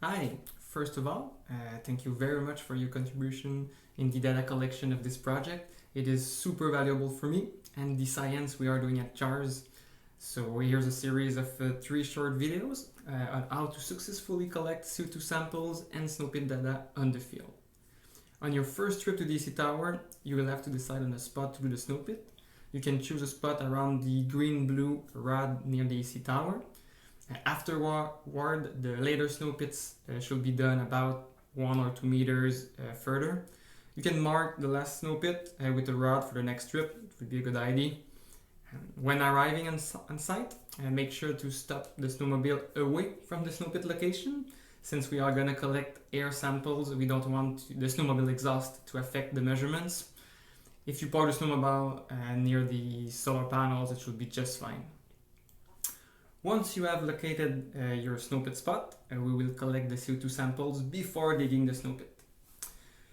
Hi, first of all, thank you very much for your contribution in the data collection of this project. It is super valuable for me and the science we are doing at CHARS. So here's a series of 3 short videos on how to successfully collect CO2 samples and snow pit data on the field. On your first trip to the AC Tower, you will have to decide on a spot to do the snow pit. You can choose a spot around the green-blue rod near the AC Tower. Afterward, the later snow pits should be done about 1 or 2 meters further. You can mark the last snow pit with a rod for the next trip. It would be a good idea. When arriving on site, make sure to stop the snowmobile away from the snow pit location. Since we are going to collect air samples, we don't want the snowmobile exhaust to affect the measurements. If you park the snowmobile near the solar panels, it should be just fine. Once you have located your snow pit spot, we will collect the CO2 samples before digging the snow pit.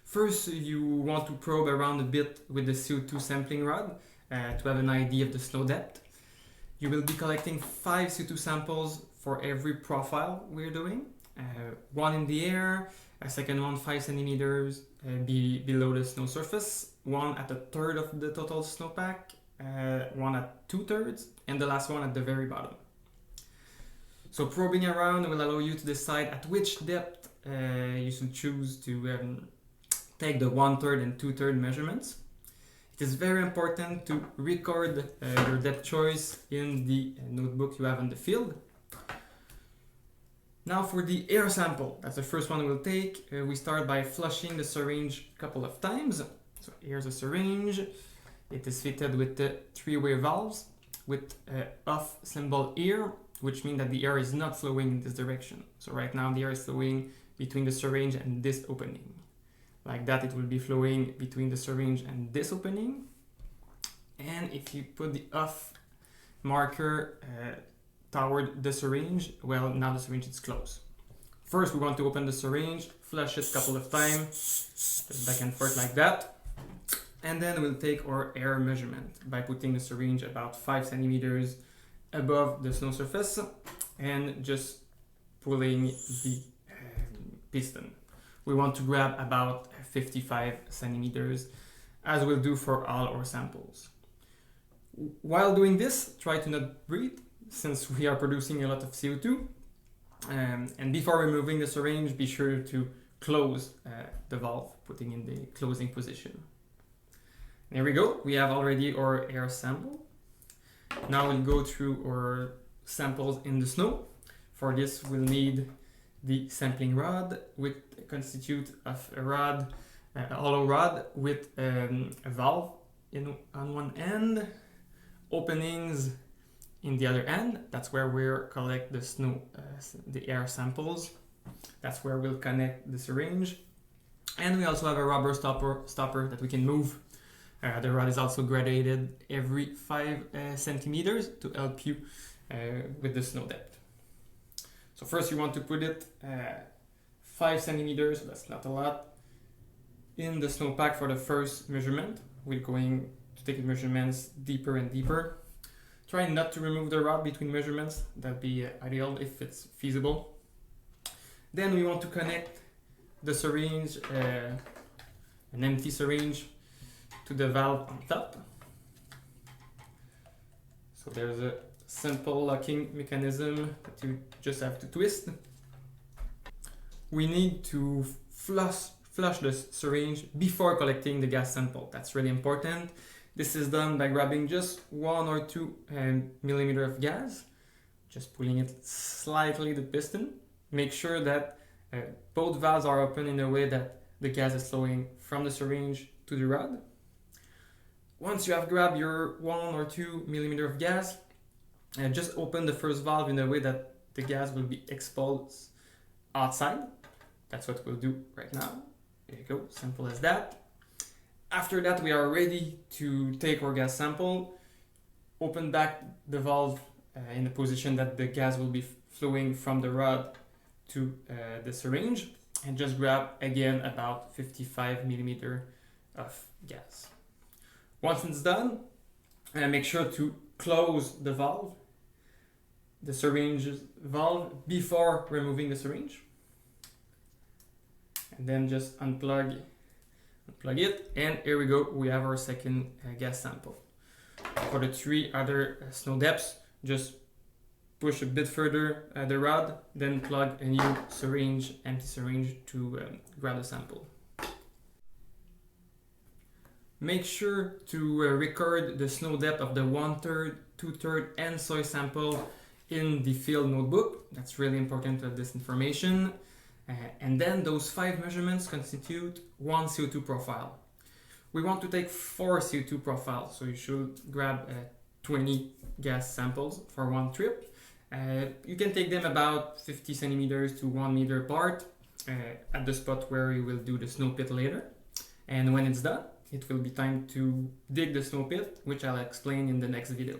First, you want to probe around a bit with the CO2 sampling rod to have an idea of the snow depth. You will be collecting 5 CO2 samples for every profile we're doing. One in the air, a second one 5 centimeters below the snow surface, one at a third of the total snowpack, one at 2/3, and the last one at the very bottom. So probing around will allow you to decide at which depth you should choose to take the 1/3 and 2/3 measurements. It is very important to record your depth choice in the notebook you have on the field. Now for the air sample, that's the first one we'll take. We start by flushing the syringe a couple of times. So here's a syringe. It is fitted with the 3-way valves with off symbol here, which means that the air is not flowing in this direction. So right now the air is flowing between the syringe and this opening. Like that, it will be flowing between the syringe and this opening. And if you put the off marker toward the syringe, well, now the syringe is closed. First, we want to open the syringe, flush it a couple of times, just back and forth like that. And then we'll take our air measurement by putting the syringe about 5 centimeters above the snow surface and just pulling the piston. We want to grab about 55 centimeters, as we'll do for all our samples. While doing this, try to not breathe, since we are producing a lot of CO2. And before removing the syringe, be sure to close the valve, putting in the closing position. There we go, we have already our air sample. Now we'll go through our samples in the snow. For this, we'll need the sampling rod, which constitutes of a rod, a hollow rod with a valve on one end, openings in the other end. That's where we'll collect the air samples. That's where we'll connect the syringe. And we also have a rubber stopper that we can move. The rod is also graduated every 5 centimeters to help you with the snow depth. So first you want to put it 5 centimeters, so that's not a lot, in the snowpack for the first measurement. We're going to take measurements deeper and deeper. Try not to remove the rod between measurements. That'd be ideal if it's feasible. Then we want to connect the syringe, an empty syringe, to the valve on top. So there's a simple locking mechanism that you just have to twist. We need to flush the syringe before collecting the gas sample. That's really important. This is done by grabbing just 1 or 2 millimeter of gas, just pulling it slightly the piston. Make sure that both valves are open in a way that the gas is flowing from the syringe to the rod. Once you have grabbed your 1 or 2 millimeter of gas, just open the first valve in a way that the gas will be exposed outside. That's what we'll do right now. There you go, simple as that. After that, we are ready to take our gas sample. Open back the valve in the position that the gas will be flowing from the rod to the syringe, and just grab again about 55 millimeter of gas. Once it's done, make sure to close the valve, the syringe valve, before removing the syringe. and then just unplug it, and here we go, we have our second gas sample. For the 3 other snow depths, just push a bit further the rod, then plug a new syringe, empty syringe, to grab the sample. Make sure to record the snow depth of the 1/3, 2/3 and soy sample in the field notebook. That's really important to have this information. And then those 5 measurements constitute 1 CO2 profile. We want to take 4 CO2 profiles, so you should grab 20 gas samples for one trip. You can take them about 50 centimeters to 1 meter apart at the spot where you will do the snow pit later. And when it's done, it will be time to dig the snow pit, which I'll explain in the next video.